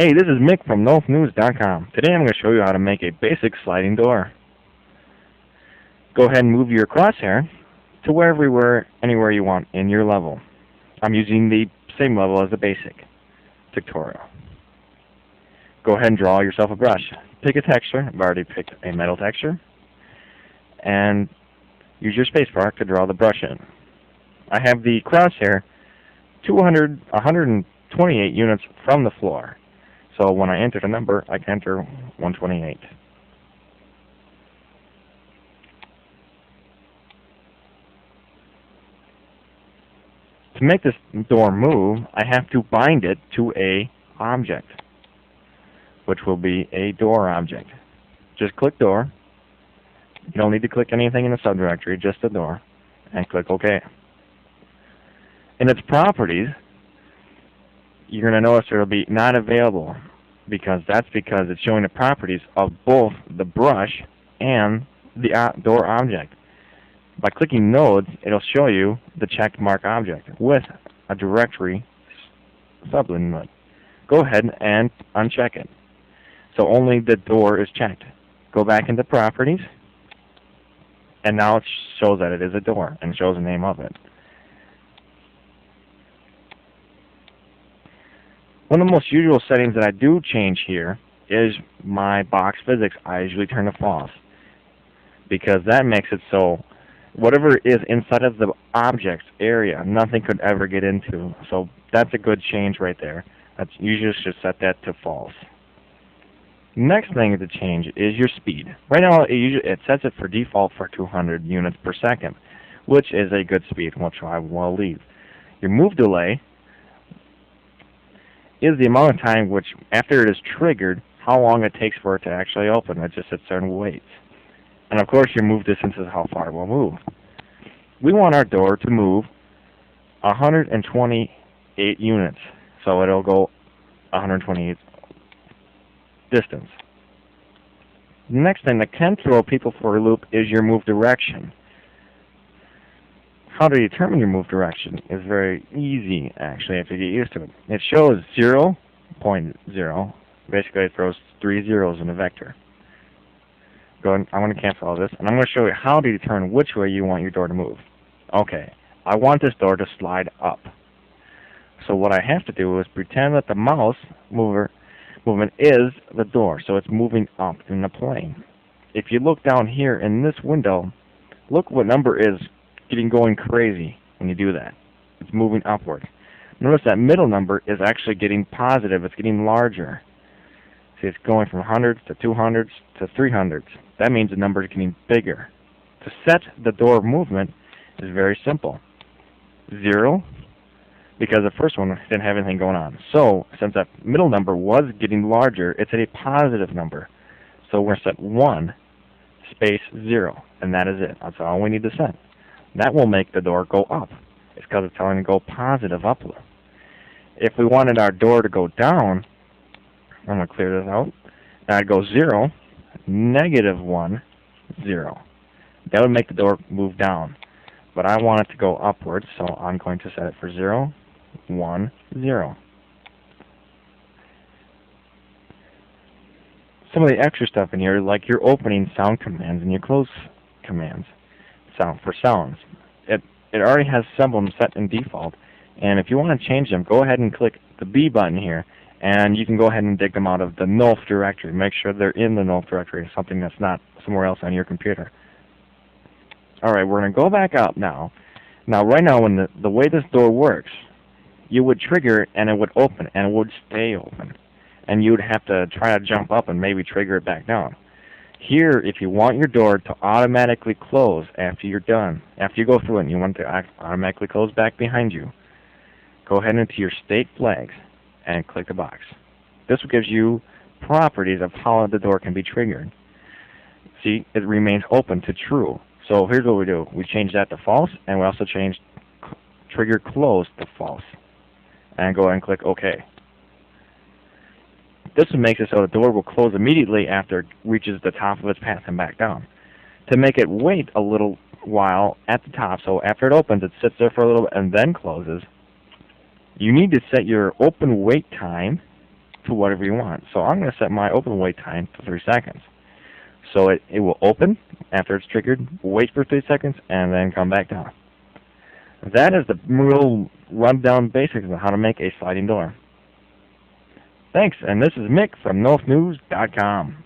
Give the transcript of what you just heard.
Hey, this is Mick from NOLFnews.com. Today I'm going to show you how to make a basic sliding door. Go ahead and move your crosshair to anywhere you want in your level. I'm using the same level as the basic tutorial. Go ahead and draw yourself a brush. Pick a texture. I've already picked a metal texture. And use your spacebar to draw the brush in. I have the crosshair 128 units from the floor. So when I enter the number, I can enter 128. To make this door move, I have to bind it to a object, which will be a door object. Just click door. You don't need to click anything in the subdirectory, just the door, and click OK. In its properties, you're going to notice it will be not available, because it's showing the properties of both the brush and the door object. By clicking nodes, it'll show you the checked mark object with a directory sublimit. Go ahead and uncheck it. So only the door is checked. Go back into properties, and now it shows that it is a door and shows the name of it. One of the most usual settings that I do change here is my box physics. I usually turn to false, because that makes it so whatever is inside of the object's area, nothing could ever get into. So that's a good change right there. You just should set that to false. Next thing to change is your speed. Right now it sets it for default for 200 units per second, which is a good speed, which I will leave. Your move delay is the amount of time which, after it is triggered, how long it takes for it to actually open. It just sits there and waits. And of course, your move distance is how far it will move. We want our door to move 128 units, so it'll go 128 distance. The next thing that can throw people for a loop is your move direction. How to determine your move direction is very easy, actually, if you get used to it. It shows 0.0. Basically, it throws 3 zeros in a vector. I'm going to cancel all this, and I'm going to show you how to determine which way you want your door to move. Okay, I want this door to slide up. So what I have to do is pretend that the mouse movement is the door, so it's moving up in the plane. If you look down here in this window, look what number is going crazy when you do that. It's moving upward. Notice that middle number is actually getting positive. It's getting larger. See, it's going from hundreds to 200s to 300s. That means the number is getting bigger. To set the door movement is very simple. 0, because the first one didn't have anything going on. So, since that middle number was getting larger, it's at a positive number. So we're set 1 space 0, and that is it. That's all we need to set. That will make the door go up. It's because it's telling it to go positive upward. If we wanted our door to go down, I'm going to clear this out. Now I'd go 0, -1, 0. That would make the door move down. But I want it to go upwards, so I'm going to set it for 0, 1, 0. Some of the extra stuff in here, like your opening sound commands and your close commands. For sounds. It already has some of them set in default, and if you want to change them, go ahead and click the B button here, and you can go ahead and dig them out of the NOLF directory. Make sure they're in the NOLF directory, something that's not somewhere else on your computer. Alright, we're going to go back up now. Now, right now, when the way this door works, you would trigger it, and it would open, and it would stay open. And you would have to try to jump up and maybe trigger it back down. Here, if you want your door to automatically close after you're done, after you go through it and you want it to automatically close back behind you, go ahead into your state flags and click the box. This gives you properties of how the door can be triggered. See, it remains open to true. So here's what we do. We change that to false, and we also change trigger close to false. And go ahead and click OK. This makes it so the door will close immediately after it reaches the top of its path and back down. To make it wait a little while at the top, so after it opens, it sits there for a little bit and then closes, you need to set your open wait time to whatever you want. So I'm going to set my open wait time to 3 seconds. So it will open after it's triggered, wait for 3 seconds, and then come back down. That is the real rundown basics of how to make a sliding door. Thanks, and this is Mick from NOLFnews.com.